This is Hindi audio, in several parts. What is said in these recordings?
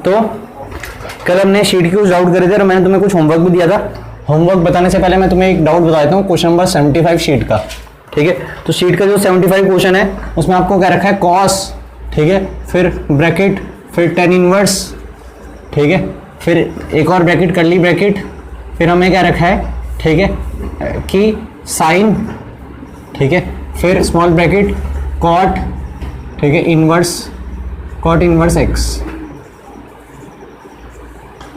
तो कल हमने शीट की कुछ डाउट करे थे और मैंने तुम्हें कुछ होमवर्क भी दिया था। होमवर्क बताने से पहले मैं तुम्हें एक डाउट बता देता हूँ, क्वेश्चन नंबर 75 शीट का। ठीक है, तो शीट का जो 75 क्वेश्चन है उसमें आपको क्या रखा है, कॉस, ठीक है, फिर ब्रैकेट, फिर tan इनवर्स, ठीक है, फिर एक और ब्रैकेट, कर्ली ब्रैकेट, फिर हमें क्या रखा है, ठीक है, कि साइन, ठीक है, फिर स्मॉल ब्रैकेट कॉट, ठीक है, इनवर्स, कॉट इनवर्स एक्स।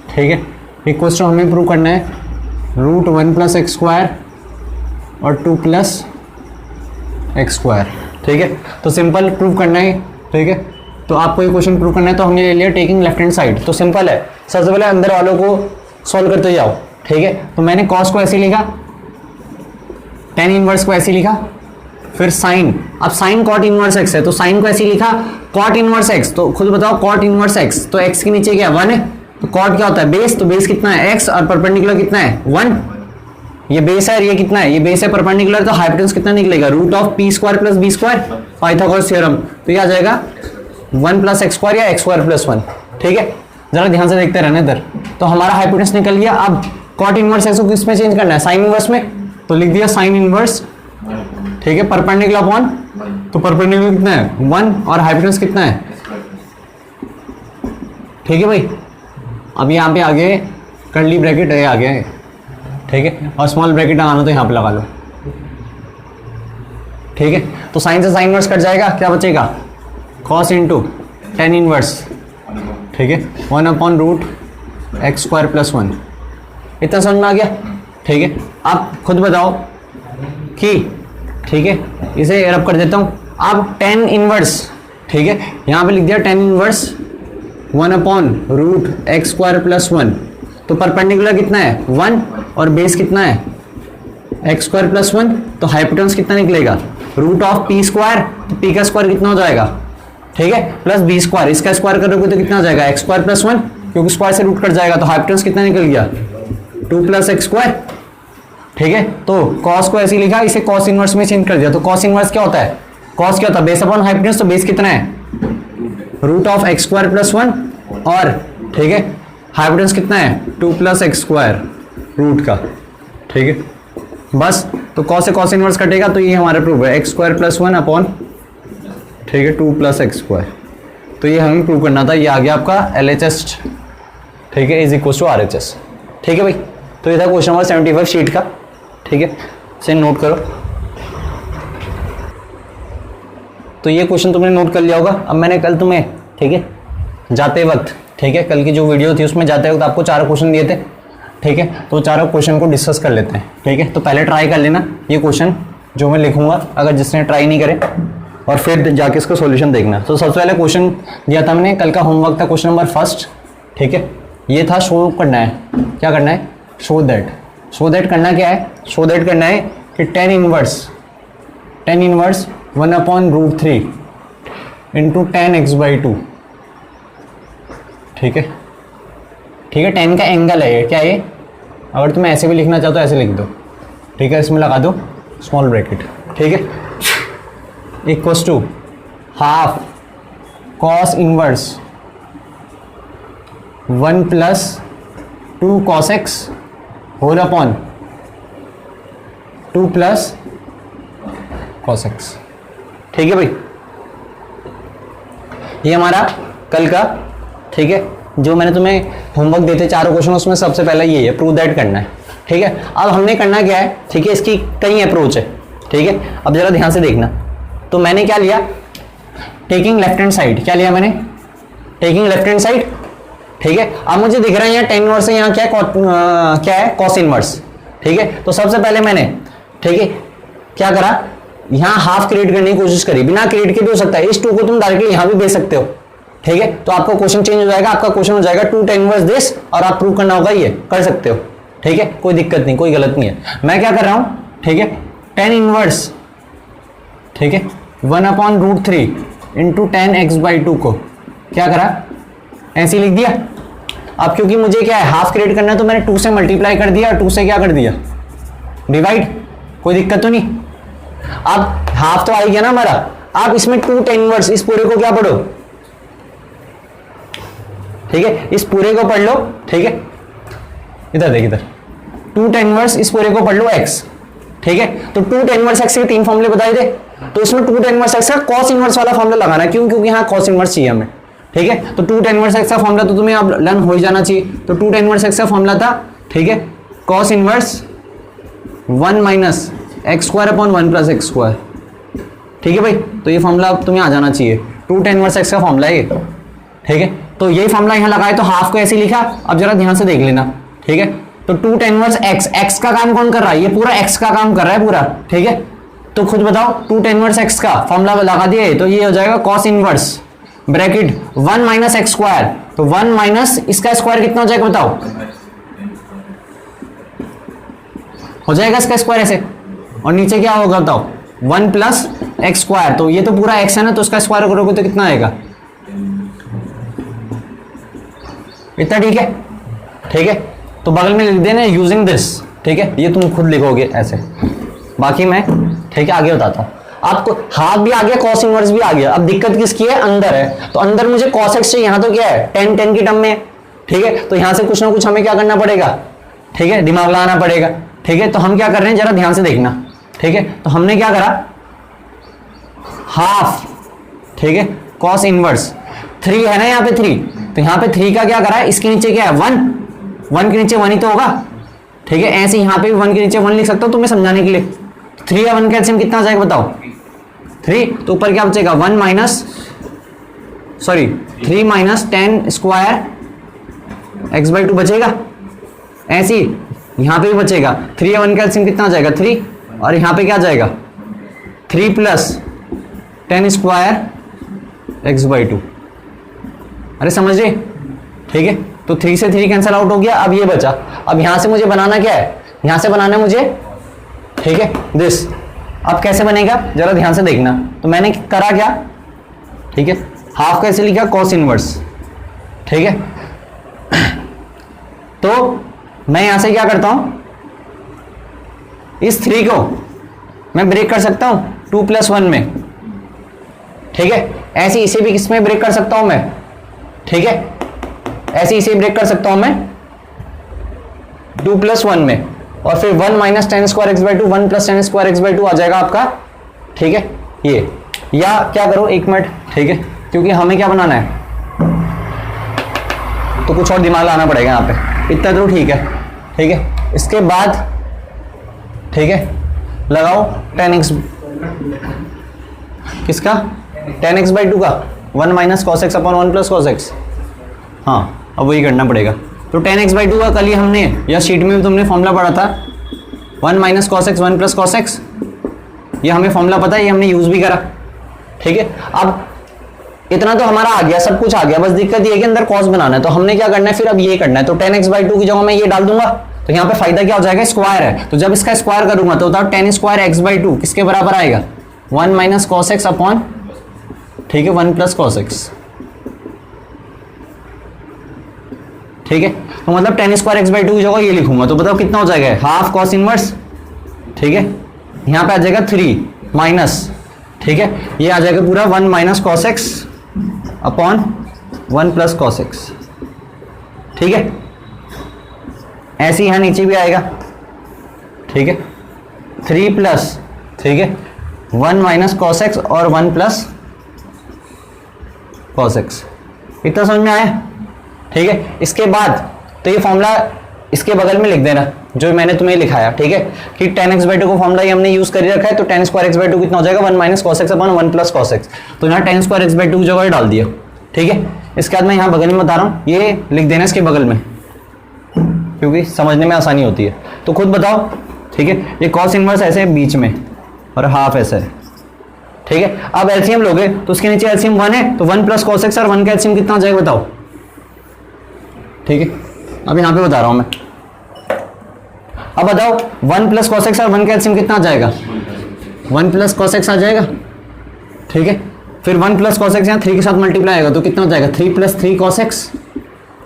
ठीक है, एक क्वेश्चन हमें प्रूव करना है रूट 1 प्लस एक्स स्क्वायर और 2 प्लस एक्स स्क्वायर। ठीक है, तो सिंपल प्रूव करना है। ठीक है, तो आपको ये क्वेश्चन प्रूव करना है, तो हमने ले लिया टेकिंग लेफ्ट हैंड साइड। तो सिंपल है, सबसे पहले अंदर वालों को सॉल्व करते जाओ। ठीक है, तो मैंने कॉस को ऐसे लिखा, tan इनवर्स को ऐसे लिखा, फिर साइन, अब साइन कॉट इनवर्स एक्स है तो साइन को ऐसे लिखा, कॉट इनवर्स एक्स, तो खुद बताओ कॉट इनवर्स एक्स, तो एक्स के नीचे क्या 1 है, तो कॉट क्या होता है बेस, तो बेस कितना है x और परपेंडिकुलर कितना है 1, ये बेस है और ये कितना है, ये बेस है परपेंडिकुलर, तो हाइपोटेन्यूज कितना निकलेगा root of P square plus B square, Pythagoras theorem, तो ये आ जाएगा 1 प्लस एक्स स्क्वायर या एक्स स्क्वायर प्लस 1। ठीक है, जरा ध्यान से देखते रहना इधर। तो हमारा हाइपोटेन्यूज निकल गया। अब कॉट इनवर्स एक्स को किस में चेंज करना है, साइन इनवर्स में, तो लिख दिया साइन इनवर्स, ठीक है, परपेंडिकुलर अपॉन, तो परपेंडिकुलर कितना है 1 और हाइपोटेन्यूज कितना है, ठीक है भाई। अब यहाँ पे आगे कर्ली ब्रैकेट है आगे, ठीक है, और स्मॉल ब्रैकेट लगाना तो यहाँ पे लगा लो। ठीक है, तो साइन से साइन इनवर्स कट जाएगा, क्या बचेगा कॉस इंटू tan इनवर्स, ठीक है, 1 upon root x square plus 1। इतना समझ में आ गया। ठीक है, आप खुद बताओ कि, ठीक है, इसे रब कर देता हूँ। अब tan इनवर्स, ठीक है, यहाँ पे लिख दिया tan inverse 1 upon root x square plus 1, तो परपेंडिकुलर कितना है 1 और बेस कितना है एक्स स्क्वायर प्लस 1, तो हाइपोटेन्यूज कितना निकलेगा रूट ऑफ पी स्क्वायर, तो पी का स्क्वायर कितना हो जाएगा, ठीक है, प्लस बी स्क्वायर, इसका स्क्वायर करोगे तो कितना हो जाएगा एक्स स्क्वायर प्लस 1, क्योंकि स्क्वायर से रूट कट जाएगा, तो हाइपोटेन्यूज कितना निकल गया 2 प्लस एक्स स्क्वायर। ठीक है, तो कॉस को ऐसे लिखा, इसे कॉस इनवर्स में चेंज कर दिया, तो कॉस इनवर्स क्या होता है, कॉस क्या होता है बेस अपॉन हाइपोटेन्यूज, तो बेस कितना है root of x square plus 1 और, ठीक है, हाइपोटेन्यूज कितना है 2 प्लस एक्स स्क्वायर रूट का। ठीक है, बस, तो कॉस से कॉस इनवर्स कटेगा, तो ये हमारा प्रूफ है एक्स स्क्वायर प्लस 1 अपॉन, ठीक है, 2 प्लस एक्स स्क्वायर। तो ये हमें प्रूव करना था, ये आ गया आपका LHS, ठीक है, इज इक्वल टू RHS। ठीक है भाई, तो ये था क्वेश्चन नंबर 75 शीट का। ठीक है, इसे नोट करो। तो ये क्वेश्चन तुमने नोट कर लिया होगा। अब मैंने कल तुम्हें, ठीक है, जाते वक्त, ठीक है, कल की जो वीडियो थी उसमें जाते वक्त आपको 4 क्वेश्चन दिए थे। ठीक है, तो 4 क्वेश्चन को डिस्कस कर लेते हैं। ठीक है, तो पहले ट्राई कर लेना ये क्वेश्चन जो मैं लिखूंगा, अगर जिसने ट्राई नहीं करे, और फिर जाके इसका सॉल्यूशन देखना। तो सबसे पहले क्वेश्चन दिया था मैंने, कल का होमवर्क था क्वेश्चन नंबर 1। ठीक है, ये था शो करना है, क्या करना है, शो दैट करना क्या है, शो दैट करना है कि tan inverse 1 upon root 3 into tan x/2। ठीक है, ठीक है, tan का एंगल है ये, क्या ये, अगर तुम्हें ऐसे भी लिखना चाहो तो ऐसे लिख दो। ठीक है, इसमें लगा दो स्मॉल ब्रैकेट। ठीक है, equals to half cos inverse 1 plus 2 cos x whole upon 2 plus cos x. ठीक है भाई, ये हमारा कल का, ठीक है, जो मैंने तुम्हें होमवर्क देते 4 क्वेश्चन, उसमें सबसे पहला ये है, प्रूव दैट करना है। ठीक है, अब हमने करना क्या है, ठीक है, इसकी कई अप्रोच है। ठीक है, अब जरा ध्यान से देखना। तो मैंने क्या लिया, टेकिंग लेफ्ट हैंड साइड, क्या लिया मैंने, टेकिंग लेफ्ट हैंड साइड। ठीक है, अब मुझे दिख रहा है यहाँ tan इनवर्स है, यहाँ क्या है कॉस इनवर्स। ठीक है, तो सबसे पहले मैंने, ठीक है, क्या करा, यहाँ हाफ क्रिएट करने की कोशिश करी, बिना क्रिएट के भी हो सकता है, इस 2 को तुम डायरेक्टली यहाँ भी भेज सकते हो। ठीक है, तो आपका क्वेश्चन चेंज हो जाएगा, आपका क्वेश्चन हो जाएगा 2 tan इनवर्स दिस, और आप प्रूव करना होगा, ये कर सकते हो। ठीक है, कोई दिक्कत नहीं, कोई गलत नहीं है। मैं क्या कर रहा हूँ, ठीक है, tan इनवर्स, ठीक है, 1 upon root 3 into tan x/2 को क्या करा, ऐसे लिख दिया। अब क्योंकि मुझे क्या है हाफ क्रिएट करना है, तो मैंने 2 से मल्टीप्लाई कर दिया और 2 से क्या कर दिया डिवाइड, कोई दिक्कत तो नहीं। अब हाफ तो आ गया ना हमारा। अब इसमें 2 tan इनवर्स, इस पूरे को क्या पढ़ो ठीक है, इस पूरे को पढ़ लो, ठीक है, इधर देख इधर, 2 tan इनवर्स इस पूरे को पढ़ लो x, ठीक है। तो 2 tan इनवर्स x के 3 फॉर्मूले बताए थे, तो इसमें 2 tan इनवर्स x का cos इनवर्स वाला फॉर्मूला लगाना है, क्यों, क्योंकि यहाँ cos इनवर्स चाहिए हमें, ठीक है। तो 2 tan इनवर्स x का फॉर्मूला तो तुम्हें अब लर्न हो ही जाना चाहिए। तो 2 tan इनवर्स x का फॉर्मूला था, ठीक है, cos inverse 1 minus x square upon 1 plus x square, ठीक है भाई। तो ये फॉर्मूला अब तुम्हें आ जाना चाहिए, 2 tan इनवर्स x का फॉर्मूला है ये, ठीक है। तो यही फॉर्मूला यहाँ लगाए तो हाफ को ऐसे लिखा। अब जरा ध्यान से देख लेना, ठीक है। तो 2 tan इनवर्स x का काम कौन कर रहा है, ये पूरा x का काम कर रहा है पूरा, ठीक है। तो खुद बताओ 2 tan इनवर्स x का फॉर्मूला लगा दिए, तो ये हो जाएगा cos inverse bracket 1 minus x square, तो 1 माइनस इसका स्क्वायर कितना हो जाएगा बताओ, हो जाएगा इसका स्क्वायर ऐसे, और नीचे क्या होगा बताओ, 1 प्लस एक्स स्क्वायर। तो ये तो पूरा x है ना, तो उसका स्क्वायर करोगे तो कितना आएगा, इतना, ठीक है, ठीक है। तो बगल में लिख देना यूजिंग दिस, ठीक है, ये तुम खुद लिखोगे ऐसे, बाकी मैं, ठीक है, आगे बताता हूँ। आपको हाफ भी आ गया, cos इनवर्स भी आ गया। अब दिक्कत किसकी है, अंदर है, तो अंदर मुझे cos x चाहिए, यहाँ तो क्या है, tan की टर्म में, ठीक है। तो यहाँ से कुछ ना कुछ हमें क्या करना पड़ेगा, ठीक है, दिमाग लगाना पड़ेगा, ठीक है। तो हम क्या कर रहे हैं, जरा ध्यान से देखना, ठीक है। तो हमने क्या करा, हाफ, ठीक है, cos इनवर्स 3 है ना यहाँ पे 3, तो यहाँ पे 3 का क्या करा है, इसके नीचे क्या है 1 के नीचे 1 ही तो होगा, ठीक है। ऐसे यहाँ पे भी 1 के नीचे 1 लिख सकता हूँ तुम्हें समझाने के लिए। 3 या 1 का एलसीएम कितना आ जाएगा बताओ, 3, तो ऊपर क्या बचेगा 3 माइनस tan स्क्वायर x/2 बचेगा। ऐसे ही यहाँ पे भी बचेगा, 3 या 1 का एलसीएम कितना आ जाएगा 3, और यहाँ पे क्या आ जाएगा 3 प्लस tan स्क्वायर x/2। अरे समझ रहे, ठीक है। तो 3 से 3 कैंसिल आउट हो गया, अब ये बचा। अब यहां से मुझे बनाना क्या है, यहां से बनाना है मुझे, ठीक है, दिस। अब कैसे बनेगा जरा ध्यान से देखना। तो मैंने करा क्या, ठीक है, हाफ कैसे लिखा, cos इनवर्स, ठीक है। तो मैं यहां से क्या करता हूं, इस 3 को मैं ब्रेक कर सकता हूं 2 + 1 में, ठीक है। ऐसे इसे भी किसमें ब्रेक कर सकता हूं मैं, ठीक है, ऐसे इसे ब्रेक कर सकता हूं मैं 2 + 1 में, और फिर 1 minus tan square x/2, 1 plus tan square x/2 आ जाएगा आपका, ठीक है। ये या क्या करो 1 मिनट, ठीक है, क्योंकि हमें क्या बनाना है, तो कुछ और दिमाग लाना पड़ेगा यहाँ पे, इतना तो ठीक है, ठीक है। इसके बाद, ठीक है, लगाओ tan x, किसका, tan x/2 का 1 minus cos x upon 1 plus cos x, हाँ, अब वही करना पड़ेगा। तो tan x/2 का कल ही हमने, या शीट में भी तुमने फॉर्मूला पढ़ा था, 1 minus cos x 1 plus cos x, ये हमें फॉर्मूला पता है, ये हमने यूज भी करा, ठीक है। अब इतना तो हमारा आ गया, सब कुछ आ गया, बस दिक्कत ये है कि अंदर cos बनाना है। तो हमने क्या करना है फिर, अब ये करना है। तो tan x/2 की जगह मैं ये डाल दूंगा, तो यहाँ पे फायदा क्या हो जाएगा, स्क्वायर है, तो जब इसका स्क्वायर करूंगा तो बताओ tan स्क्वायर x/2 किसके बराबर आएगा, 1 माइनस cos x अपॉन, ठीक है, 1 प्लस cos x, ठीक है। तो मतलब tan स्क्वायर x/2 की जगह ये लिखूंगा, तो बताओ कितना हो जाएगा, हाफ cos इनवर्स, ठीक है, यहाँ पे आ जाएगा 3 माइनस, ठीक है, ये आ जाएगा पूरा 1 minus cos x upon 1 plus cos x, ठीक है। ऐसे यहाँ नीचे भी आएगा, ठीक है, 3 प्लस, ठीक है, 1 माइनस cos x और 1 प्लस cos x, इतना समझ में आया, ठीक है। इसके बाद तो ये फॉर्मूला इसके बगल में लिख देना जो मैंने तुम्हें लिखाया, ठीक है, कि tan x/2 को फॉर्मूला ये हमने यूज कर रखा है। तो tan स्क्वायर x/2 कितना हो जाएगा, 1 minus cos x upon 1 plus cos x, तो यहाँ tan स्क्वायर x/2 की जगह डाल दिया, ठीक है। इसके बाद मैं यहाँ बगल में बता रहा हूँ, ये लिख देना इसके बगल में, क्योंकि समझने में आसानी होती है। तो खुद बताओ, ठीक है, ये cos इनवर्स ऐसे है बीच में और हाफ ऐसे है, ठीक है। अब एलसीएम लोगे तो उसके नीचे एलसीएम 1 है, तो 1 प्लस cos x और 1 का एलसीएम कितना हो जाएगा बताओ, ठीक है। अब यहाँ पे बता रहा हूँ मैं, अब बताओ 1 प्लस cos x और 1 का एलसीएम कितना आ जाएगा, 1 प्लस cos x आ जाएगा, ठीक है। फिर 1 प्लस cos x यहाँ 3 के साथ मल्टीप्लाई आएगा तो कितना हो जाएगा, 3 प्लस 3 cos x।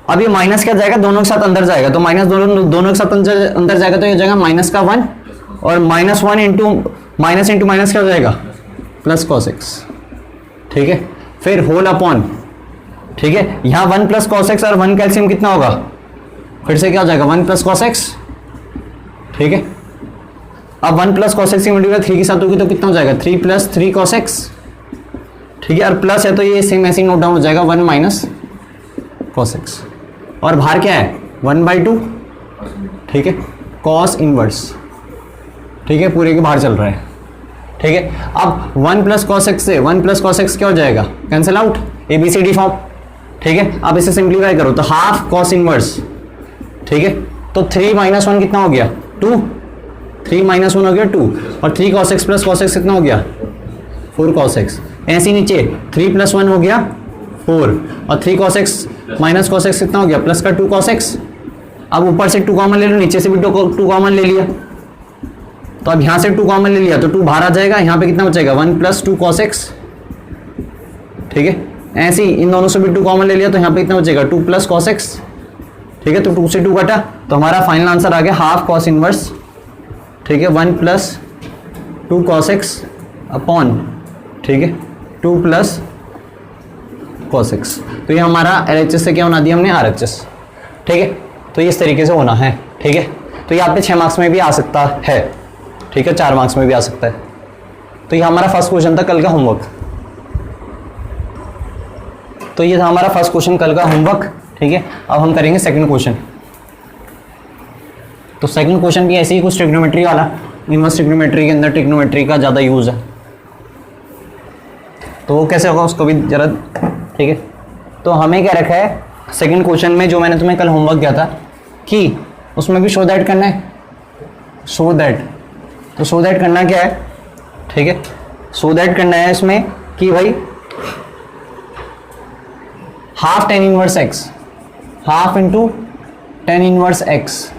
अब ये माइनस क्या जाएगा, दोनों के साथ अंदर जाएगा, तो माइनस दोनों के साथ अंदर जाएगा, तो ये हो जाएगा माइनस का 1, और -1 इंटू माइनस क्या हो जाएगा, प्लस cos x, ठीक है। फिर होल अपॉन ठीक है, यहाँ 1 प्लस कॉस एक्स और 1 का एलसीएम कितना होगा, फिर से क्या हो जाएगा 1 प्लस कॉस एक्स। ठीक है, अब 1 प्लस कॉस एक्स की मल्टीप्लाई 3 के साथ होगी तो कितना हो जाएगा 3 प्लस 3 कॉस एक्स। ठीक है, और प्लस है तो ये सेम ऐसे ही नोट डाउन हो जाएगा 1 माइनस कॉस एक्स, और बाहर क्या है 1/2। ठीक है, कॉस इनवर्स। ठीक है, पूरे के बाहर चल रहा है। ठीक है, अब 1 प्लस कॉस एक्स से 1 प्लस कॉस एक्स क्या हो जाएगा, कैंसिल आउट, ABCD फॉर्म। ठीक है, अब इसे सिंप्लीफाई करो तो हाफ कॉस इनवर्स। ठीक है, तो 3 माइनस 1 कितना हो गया 2, 3 माइनस 1 हो गया 2, और 3 cos x plus cos x कितना हो गया 4 कॉस एक्स। ऐसे नीचे 3 प्लस 1 हो गया 4, और 3 cos x minus cos x कितना हो गया प्लस का 2 कॉस एक्स। अब ऊपर से 2 कॉमन ले लो, नीचे से भी 2 कॉमन ले लिया, तो अब यहां से 2 कॉमन ले लिया तो 2 बाहर आ जाएगा, यहाँ पे कितना बचेगा 1 प्लस 2 कॉस एक्स। ठीक है, ऐसे ही इन दोनों से भी 2 कॉमन ले लिया तो यहाँ पे कितना बचेगा 2 प्लस कॉस एक्स। ठीक है, तो 2 से 2 कटा तो हमारा फाइनल आंसर आ गया हाफ कॉस इनवर्स। ठीक है, 1 प्लस 2 कॉस एक्स अपॉन, ठीक है, 2 प्लस कॉस एक्स। तो ये हमारा LHS से क्या बना दिया हमने RHS। ठीक है, तो ये इस तरीके से होना है। ठीक है, तो ये आप पे 6 मार्क्स में भी आ सकता है। ठीक है, 4 मार्क्स में भी आ सकता है। तो ये हमारा फर्स्ट क्वेश्चन था कल का होमवर्क। तो ये था हमारा फर्स्ट क्वेश्चन कल का होमवर्क। ठीक है, अब हम करेंगे सेकंड क्वेश्चन। तो सेकंड क्वेश्चन भी ऐसे ही कुछ ट्रिग्नोमेट्री वाला, इनवर्स ट्रिग्नोमेट्री के अंदर ट्रिग्नोमेट्री का ज़्यादा यूज़ है, तो वो कैसे होगा उसको भी जरा। ठीक है, तो हमें क्या रखा है सेकंड क्वेश्चन में, जो मैंने तुम्हें कल होमवर्क किया था कि उसमें भी शो दैट करना है, शो दैट। तो शो दैट करना क्या है, ठीक है, शो दैट करना है इसमें कि भाई half tan inverse x, half into tan inverse x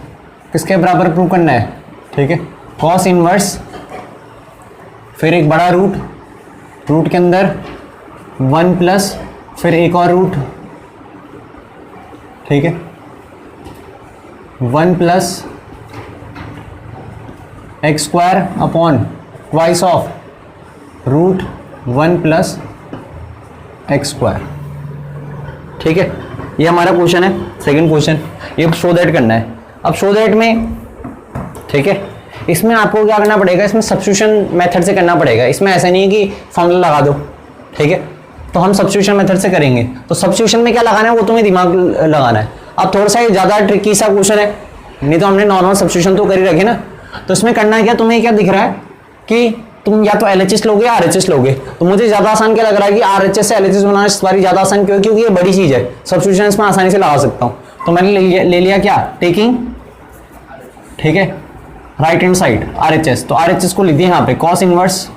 किसके बराबर प्रूव करना है। ठीक है, कॉस इनवर्स, फिर एक बड़ा रूट, रूट के अंदर 1 प्लस फिर एक और रूट। ठीक है, 1 plus x square upon twice of root 1 plus x square. ठीक है, ये हमारा क्वेश्चन है सेकंड क्वेश्चन, ये शो दैट करना है। अब शो दैट में, ठीक है, इसमें आपको क्या करना पड़ेगा, इसमें सब्स्टिट्यूशन मेथड से करना पड़ेगा। इसमें ऐसा नहीं है कि फॉर्मूला लगा दो। ठीक है, तो हम सब्स्टिट्यूशन मेथड से करेंगे। तो सब्स्टिट्यूशन में क्या लगाना है वो तुम्हें दिमाग लगाना है। अब थोड़ा सा ज़्यादा ट्रिकी सा क्वेश्चन है, नहीं तो हमने नॉर्मल सब्स्टिट्यूशन तो कर ही रखे ना। तो इसमें करना है क्या, तुम्हें क्या दिख रहा है कि तुम या तो LHS लोगे या RHS लोगे। तो मुझे ज़्यादा आसान क्या लग रहा है कि RHS से LHS बनाना इस बार ज़्यादा आसान, क्यों, क्योंकि ये बड़ी चीज़ है, सब्स्टिट्यूशन इसमें आसानी से लगा सकता हूँ। तो मैंने ले लिया क्या, टेकिंग, ठीक है, राइट हैंड साइड RHS। तो RHS को लिख दिया यहाँ पे कॉस इनवर्स।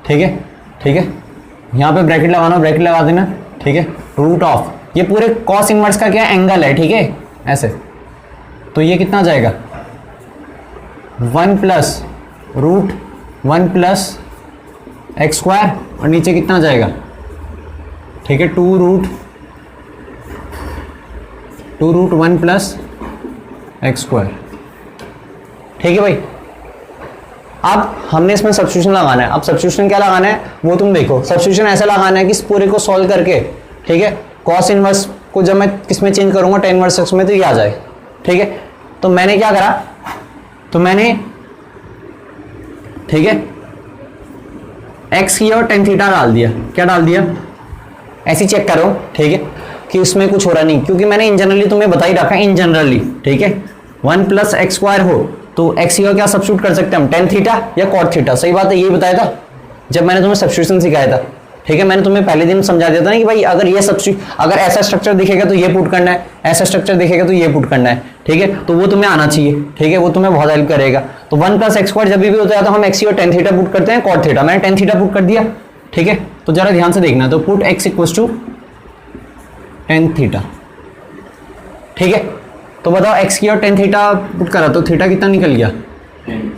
ठीक है, ठीक है, यहाँ पे ब्रैकेट लगाना, ब्रैकेट लगा देना। ठीक है, रूट ऑफ, ये पूरे कॉस इनवर्स का क्या एंगल है। ठीक है, ऐसे, तो ये कितना जाएगा 1 plus root 1 plus x square, और नीचे कितना जाएगा, ठीक है, 2 रूट 1 प्लस एक्स स्क्वायर। ठीक है भाई, अब हमने इसमें सब्स्टिट्यूशन लगाना है। अब सब्स्टिट्यूशन क्या लगाना है वो तुम देखो। सब्स्टिट्यूशन ऐसा लगाना है कि इस पूरे को सॉल्व करके, ठीक है, कॉस इनवर्स को जब मैं किस में चेंज करूंगा, टेन इनवर्स एक्स में, तो ये आ जाए। ठीक है, तो मैंने क्या करा, तो मैंने, ठीक है, एक्स किया और टेन थीटा डाल दिया। क्या डाल दिया, ऐसे चेक करो, ठीक है, कि इसमें कुछ हो रहा नहीं, क्योंकि मैंने इन जनरली तुम्हें बता ही रखा है, इन जनरली। ठीक है, 1 प्लस एक्स स्क्वायर हो तो एक्स का क्या सब्स्टिट्यूट कर सकते हैं हम, टेन थीटा या कॉट थीटा। सही बात है, यही बताया था जब मैंने तुम्हें सब्स्टिट्यूशन सिखाया था। ठीक है, मैंने तुम्हें पहले दिन समझा दिया था ना कि भाई अगर ये अगर ऐसा स्ट्रक्चर दिखेगा तो ये पुट करना है, ऐसा स्ट्रक्चर दिखेगा तो ये पुट करना है। ठीक है, तो वो तुम्हें आना चाहिए। ठीक है, वो तुम्हें बहुत हेल्प करेगा। तो 1 प्लस एक्स स्क्वायर जब भी होता है तो हम एक्स और टेन थीटा पुट करते हैं, कॉट थीटा। मैंने टेन थीटा पुट कर दिया। ठीक है, तो जरा ध्यान से देखना, तो put x equals to tan theta. ठीक है, तो बताओ एक्स की और टेन थीटा पुट करा तो थीटा कितना निकल गया, टेन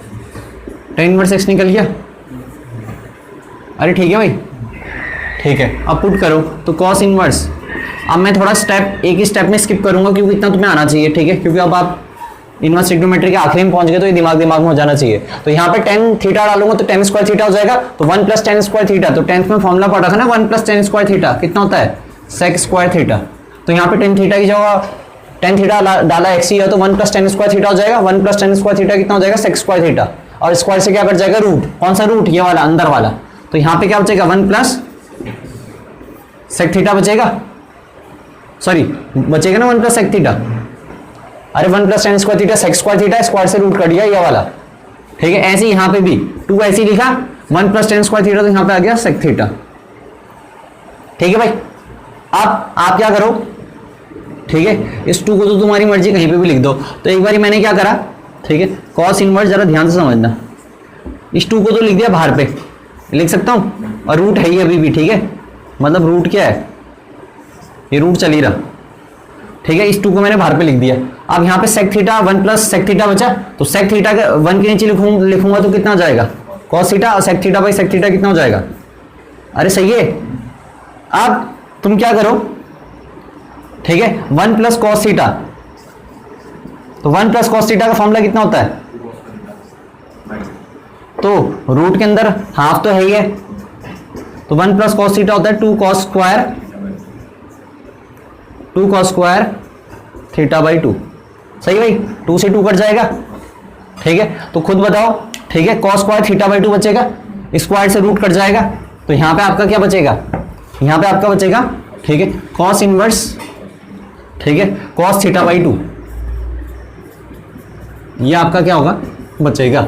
इनवर्स एक्स निकल गया। अरे ठीक है भाई, ठीक है, अब पुट करो तो कॉस इनवर्स। अब मैं थोड़ा स्टेप, एक ही स्टेप में स्किप करूंगा क्योंकि इतना तुम्हें आना चाहिए। ठीक है, क्योंकि अब आप इनवर्स ट्रिग्नोमेट्री के आखिरी में पहुंच गए तो ये दिमाग में हो जाना चाहिए। तो यहाँ पे टेन थीटा डालूंगा तो टेन स्क्वायर थीटा हो जाएगा। तो 1 प्लस टेन स्क्वायर थीटा, तो टेंथ में फॉर्मुला पढ़ा था ना, 1 प्लस टेन स्क्वायर थीटा कितना होता है सेक स्क्वायर थीटा। तो यहाँ पे टेन थीटा की जगह टेन थीटा डाला एक्स ही है तो 1 + tan स्क्वायर थीटा हो जाएगा। 1 + tan स्क्वायर थीटा कितना हो जाएगा? Sec square theta. और स्क्वायर से क्या कट जाएगा? रूट। कौन सा रूट? ये वाला अंदर वाला। तो यहाँ पे क्या बचेगा? 1 + सेक थीटा बचेगा, सॉरी बचेगा ना 1 + सेक थीटा। अरे 1 + tan square theta sec square theta, square से रूट कट गया ये वाला, ठीक है। ऐसे ही यहाँ पे भी 2 ऐसे ही लिखा, 1 + tan स्क्वायर थीटा तो यहाँ पे आ गया सेक थीटा, ठीक है भाई। अब आप क्या करो, ठीक है, इस 2 को तो तुम्हारी मर्जी कहीं पे भी लिख दो। तो एक बार मैंने क्या करा, ठीक है, कॉस इनवर्स जरा ध्यान से समझना। इस 2 को तो लिख दिया बाहर पे, लिख सकता हूं, और रूट है ही अभी भी, ठीक है, मतलब रूट क्या है, ये रूट चल ही रहा, ठीक है। इस 2 को मैंने बाहर पे लिख दिया। अब यहाँ पे सेक थीटा 1 + सेक थीटा बचा, तो सेक थीटा का 1 के नीचे लिखूंगा तो कितना हो जाएगा? कॉस थीटा, और sec theta by sec theta कितना हो जाएगा? अरे सही है। अब तुम क्या करो, ठीक है, 1 + cos थीटा, तो 1 + cos थीटा का फॉर्मूला कितना होता है? तो रूट के अंदर हाफ तो है ही है, तो 1 + cos थीटा होता है 2 cos स्क्वायर थीटा बाई 2। सही भाई, 2 से 2 कट जाएगा, ठीक है। तो खुद बताओ, ठीक है, cos स्क्वायर थीटा बाई 2 बचेगा, स्क्वायर से रूट कट जाएगा, तो यहां पे आपका क्या बचेगा? यहां पे आपका बचेगा, ठीक है, cos इनवर्स, ठीक है, cos थीटा बाई 2, ये आपका क्या होगा? बचेगा।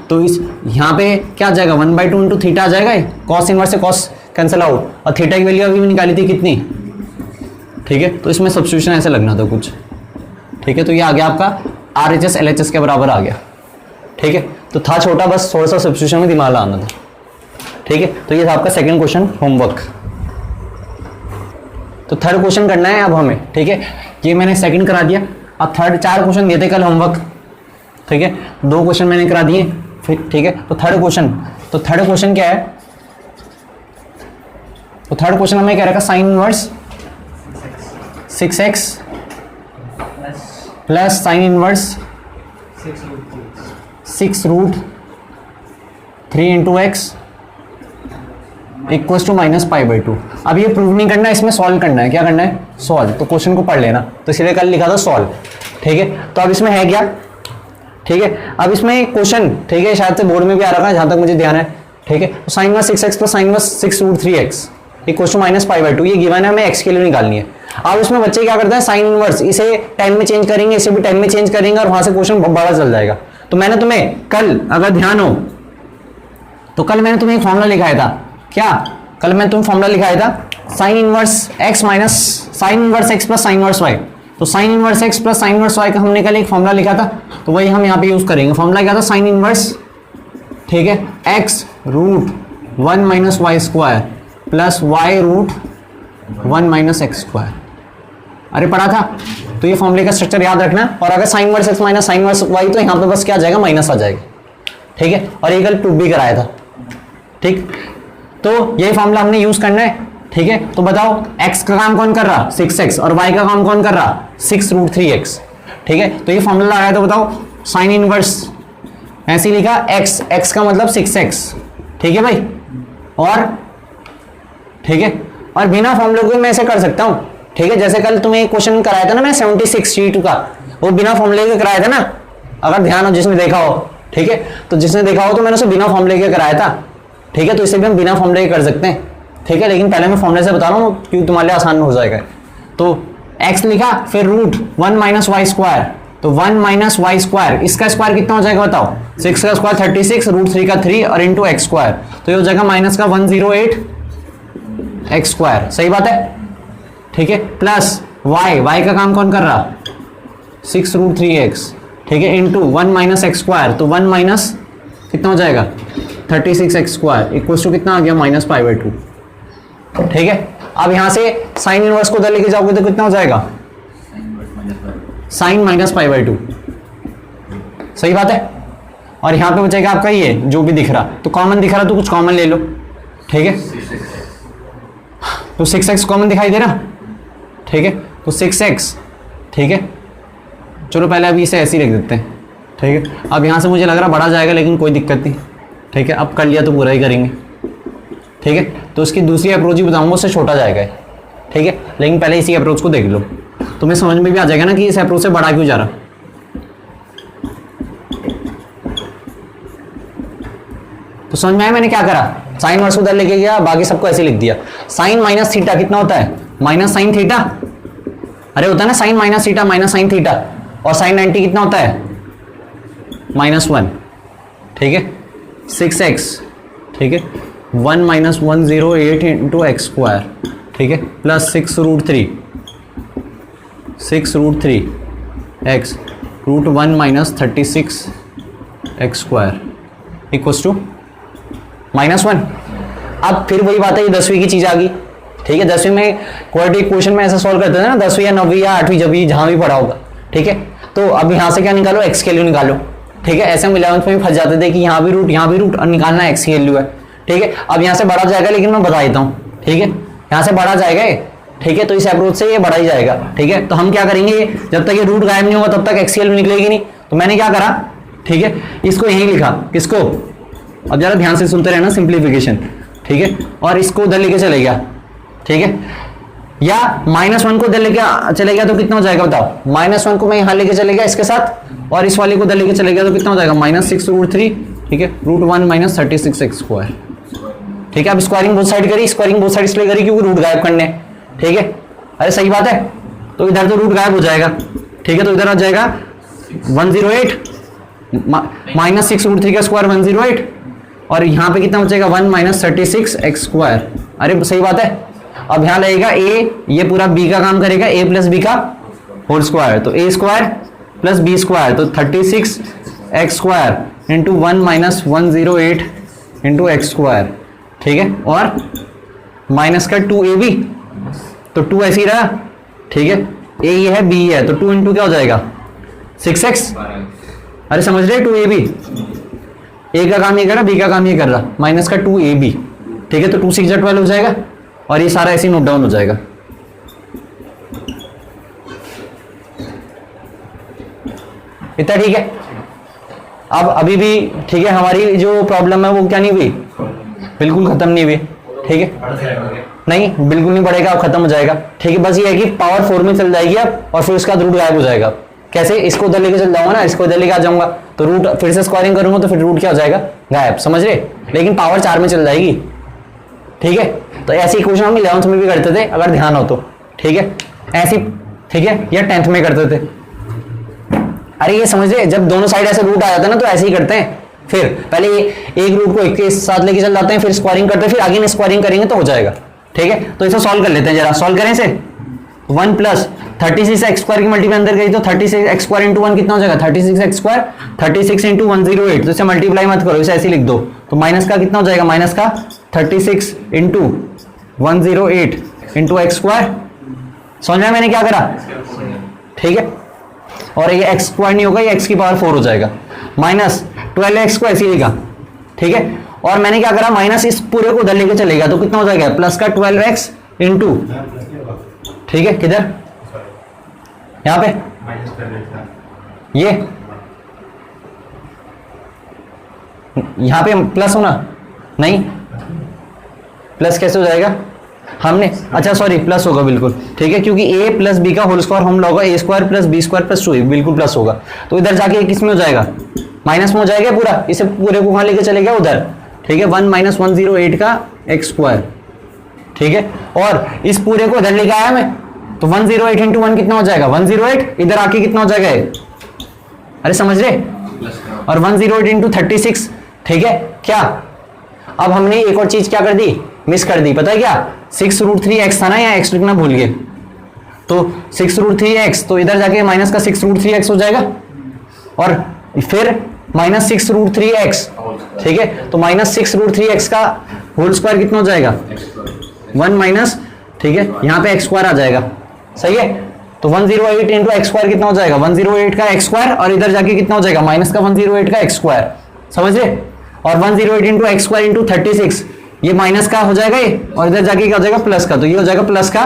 तो इस यहाँ पे क्या आ जाएगा? 1/2 इंटू थीटा आ जाएगा, cos इनवर्स से cos कैंसिल आउट, और थीटा की वैल्यू अभी भी निकाली थी कितनी, ठीक है। तो इसमें सब्स्टिट्यूशन ऐसे लगना था कुछ, ठीक है। तो ये आ गया आपका RHS LHS के बराबर आ गया, ठीक है। तो था छोटा, बस थोड़ा सा सब्स्टिट्यूशन में दिमाग लगाना था, ठीक है। तो ये था आपका सेकंड क्वेश्चन होमवर्क। तो थर्ड क्वेश्चन करना है अब हमें, ठीक है। ये मैंने सेकंड करा दिया, अब थर्ड 4 क्वेश्चन दिए थे कल होमवर्क, ठीक है, 2 क्वेश्चन मैंने करा दिए फिर, ठीक है। तो थर्ड क्वेश्चन क्या है? तो थर्ड क्वेश्चन हमें क्या रखा? Sine inverse 6x plus sine inverse 6√3 into x equals to -π/2। अब ये प्रूव नहीं करना, इसमें सॉल्व करना है। क्या करना है? सॉल्व। तो क्वेश्चन को पढ़ लेना, तो इसलिए कल लिखा था सॉल्व, ठीक है। तो अब इसमें है क्या, ठीक है, अब इसमें क्वेश्चन, ठीक है, शायद से बोर्ड में भी आ रहा है जहां तक मुझे ध्यान है, ठीक है। तो sine inverse 6x plus sine inverse 6√3x equals to -π/2, ये गिवन है, हमें x के लिए निकालनी है। अब इसमें बच्चे क्या करते हैं? साइन इनवर्स इसे 10 में चेंज करेंगे, इसे भी 10 में चेंज करेंगे, और वहां से क्वेश्चन बड़ा चल जाएगा। तो मैंने तुम्हें कल, अगर ध्यान हो तो कल मैंने तुम्हें एक फॉर्मूला लिखाया था। क्या? कल मैंने तुम्हें फॉर्मूला लिखाया था sine inverse x minus sine inverse x plus sine inverse y। तो sine inverse x plus sine inverse y का हमने कल एक फॉर्मूला लिखा था, तो वही हम यहाँ पे यूज करेंगे। फॉर्मूला क्या था? साइन इनवर्स, ठीक है, x√1 - y² plus y√1 - x²। अरे पढ़ा था, तो ये फॉर्मूले का स्ट्रक्चर याद रखना। और अगर sine inverse x minus sine inverse y, तो यहाँ पे बस क्या आ जाएगा? माइनस आ जाएगा, ठीक है। और ये कल प्रूफ भी कराया था, ठीक। तो यही फॉर्मूला हमने यूज करना है, ठीक है। तो बताओ x का काम कौन कर रहा? 6x, और y का काम कौन कर रहा? 6√3x, ठीक है। तो ये फॉर्मूला लगाया, तो बताओ साइन इनवर्स ऐसे ही लिखा, x का मतलब 6x, ठीक है भाई। और ठीक है, और बिना फॉर्मूले को मैं ऐसे कर सकता हूं, ठीक है। जैसे कल तुम्हें क्वेश्चन कराया था ना मैं 76 C2 का, वो बिना फॉर्मूले के कराया था ना, अगर ध्यान हो, जिसने देखा हो, ठीक है। तो जिसने देखा हो तो मैंने उसे बिना फॉर्मूले के कराया था, ठीक है। तो इसे भी हम बिना फॉर्मूले के कर सकते हैं, ठीक है। लेकिन पहले मैं फॉर्मूले से बता रहा हूँ क्योंकि तुम्हारे लिए आसान हो जाएगा। तो x लिखा, फिर √1 - y², तो 1 - y², इसका स्क्वायर कितना हो जाएगा बताओ? 6 का स्क्वायर 36, √3 का 3, और इंटू x², तो ये हो जाएगा माइनस का 108 x²। सही बात है, ठीक है। प्लस y का काम कौन कर रहा? 6√3x, ठीक है, इंटू 1 - x², तो 1 माइनस कितना हो जाएगा? 36x² इक्वल्स टू कितना आ गया? -π/2, ठीक है। अब यहां से साइन इनवर्स को उधर लेके जाओगे तो कितना हो जाएगा? साइन -π/2, सही बात है। और यहां पे बचेगा आपका ये जो भी दिख रहा, तो कॉमन दिख रहा तो कुछ कॉमन ले लो, ठीक है। तो 6x कॉमन दिखाई दे रहा, ठीक है। तो 6x, ठीक है, चलो पहले अभी इसे ऐसे ही लिख देते हैं, ठीक है। अब यहाँ से मुझे लग रहा बड़ा जाएगा, लेकिन कोई दिक्कत नहीं, ठीक है। अब कर लिया तो पूरा ही करेंगे, ठीक है। तो इसकी दूसरी अप्रोच ही बताऊंगा, उससे छोटा जाएगा, ठीक है, लेकिन पहले इसी अप्रोच को देख लो, तुम्हें समझ में भी आ जाएगा ना कि इस अप्रोच से बड़ा क्यों जा रहा। तो समझ में आया मैंने क्या करा, साइन वर्स उधर लेके गया, बाकी सबको ऐसे लिख दिया। साइन माइनस थीटा कितना होता है, माइनस साइन थीटा, अरे होता है ना sine minus theta minus sine theta, और साइन 90 कितना होता है, -1, ठीक है, 6x, ठीक है, 1 माइनस 108 इंटू एक्स स्क्वायर, ठीक है, plus 6√3 x √1 minus 36 x square equals to -1। अब फिर वही बात है, ये 10वीं की चीज आ गई, ठीक है। 10वीं में क्वाड्रेटिक इक्वेशन में ऐसा सॉल्व करते थे ना, 10वीं या 9वीं या 8वीं, जब भी जहां भी पढ़ा होगा, ठीक है। तो अब यहां से क्या निकालो, एक्स की वैल्यू निकालो, ठीक है। ऐसे हम 11th में फंस जाते थे कि यहाँ भी रूट और निकालना एक्स की वैल्यू है, ठीक है। अब यहाँ से बढ़ा जाएगा, लेकिन मैं बता देता हूँ, ठीक है, यहाँ से बढ़ा जाएगा, ठीक है। तो इस अप्रोच से ये बढ़ा ही जाएगा, ठीक है। तो हम क्या करेंगे, जब तक ये रूट गायब नहीं होगा तब तक एक्स की वैल्यू निकलेगी नहीं। तो मैंने क्या करा, ठीक है, इसको यहीं लिखा, किसको, अब जरा ध्यान से सुनते रहना, सिंप्लीफिकेशन, ठीक है, और इसको उधर लेके चले गया, ठीक है, या -1 को उधर लेके चले गया तो कितना हो जाएगा बताओ, -1 को मैं यहां लेके चले गया इसके साथ, और इस वाले को उधर लेके चले गया तो कितना हो जाएगा, -6√3, ठीक है, √1 माइनस 36 एक्स स्क्वायर, ठीक है। अब स्क्वायरिंग बोथ साइड करी, स्क्वायरिंग बोथ साइड इसलिए करी क्योंकि रूट गायब करने, ठीक है, अरे सही बात है। तो इधर तो रूट गायब हो जाएगा, ठीक है, तो इधर आ जाएगा 108 माइनस 6√3 का स्क्वायर 108, और यहाँ पे कितना बचेगा 1 माइनस 36 एक्स स्क्वायर, अरे सही बात है। अब यहाँ लगेगा a, ये पूरा b का काम करेगा, a प्लस बी का होल स्क्वायर, तो a square plus b square, तो 36 x square into 1 minus 108 into x square, ठीक है, और माइनस का 2ab, तो 2 ऐसे ही रहा, ठीक है, a ये है b है, तो 2 इंटू क्या हो जाएगा 6x, अरे समझ रहे 2ab, a का काम ये कर रहा, b का काम ये कर रहा, माइनस का 2ab, ठीक है, तो 2 6 12 हो जाएगा, और ये सारा ऐसे नोट डाउन हो जाएगा। इतना ठीक है। अब अभी भी ठीक है, हमारी जो प्रॉब्लम है वो क्या नहीं हुई, बिल्कुल खत्म नहीं हुई, ठीक है, नहीं बिल्कुल नहीं बढ़ेगा, अब खत्म हो जाएगा, ठीक है। बस ये है कि पावर 4 में चल जाएगी अब, और फिर उसका रूट गायब हो जाएगा। कैसे, इसको उधर लेके चल जाऊंगा ना, इसको उधर लेके आ जाऊंगा, तो रूट फिर से स्क्वायरिंग करूंगा तो फिर रूट क्या हो जाएगा, गायब, समझ रहे, लेकिन पावर 4 में चल जाएगी, ठीक है। तो ऐसी इक्वेशन हम 11th में भी करते थे अगर ध्यान हो तो, ठीक है, ऐसी, ठीक है, या 10th में करते थे। अरे ये समझ रहे, जब दोनों साइड ऐसे रूट आ जाता है ना तो ऐसे ही करते हैं, फिर पहले एक रूट को एक के साथ लेके चल जाते हैं, फिर स्क्वायरिंग करते हैं, फिर आगे स्क्वायरिंग करेंगे तो हो जाएगा, ठीक है। तो इसे सॉल्व कर लेते हैं, जरा सॉल्व करें इसे। 1 प्लस 36 एक्स स्क्वायर की मल्टीप्लाई अंदर गई तो 36 एक्स स्क्वायर इंटू 1 कितना हो जाएगा, 36 एक्स स्क्वायर, 36 इंटू 108, तो इसे मल्टीप्लाई मत करो, इसे ऐसे लिख दो, तो माइनस का कितना हो जाएगा, माइनस का 36 इंटू 108 इंटू एक्स स्क्वायर, समझ में मैंने क्या करा, ठीक है। और ये एक्स स्क्वायर नहीं होगा, ये एक्स की पावर 4 हो जाएगा, माइनस 12x को ऐसे लिखा, ठीक है। और मैंने क्या करा, माइनस इस पूरे को उधर लेके चलेगा तो कितना हो जाएगा, प्लस का 12x इंटू, ठीक है, किधर, यहां पे, ये यहां पे प्लस होना नहीं, प्लस कैसे हो जाएगा, हमने, अच्छा सॉरी प्लस होगा बिल्कुल, ठीक है, क्योंकि a प्लस बी का होल स्क्वायर फॉर्मूला होगा a square plus B square plus 2a, बिल्कुल प्लस होगा। तो इधर जाके किस में हो जाएगा, माइनस में हो जाएगा पूरा, इसे पूरे को कहां लेके चले गया, उधर, ठीक है, 1 माइनस 108 का एक्स स्क्वायर, ठीक है, और इस पूरे को इधर लेके आया मैं, तो 108 इंटू 1 कितना हो जाएगा, 108, इधर आके कितना हो जाएगा, अरे समझ रहे, और 108 इंटू 36, ठीक है, क्या, अब हमने एक और चीज क्या कर दी, मिस कर दी, पता है क्या, 6√3x था ना, यहाँ x लिखना भूल गए, तो 6√3x, तो इधर जाके माइनस का 6√3x हो जाएगा, और फिर माइनस 6√3x, ठीक है, तो माइनस 6√3x का होल स्क्वायर कितना हो जाएगा, 1 माइनस, ठीक है, यहाँ पे एक्स स्क्वायर आ जाएगा, सही है। तो 108 इंटू एक्स स्क्वायर कितना हो जाएगा, 108 का एक्स स्क्वायर, और इधर जाके कितना हो जाएगा, माइनस का 108 का एक्स स्क्वायर, समझ रहे, और 108 इंटू एक्स स्क्वायर इंटू 36, ये माइनस का हो जाएगा ये, और इधर जाके क्या हो जाएगा, प्लस का, तो ये हो जाएगा प्लस का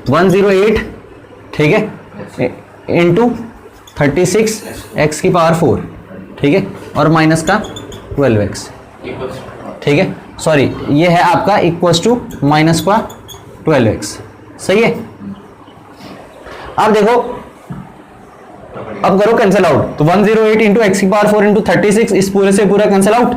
108, ठीक है, इंटू 36 एक्स की पावर 4, ठीक है, और माइनस का 12x, ठीक है, सॉरी ये है आपका इक्वल्स टू माइनस का 12x। सही है। अब देखो, अब करो कैंसिल आउट, तो 108 इंटू एक्स की पावर 4 इंटू 36, इस पूरे से पूरा कैंसिल आउट,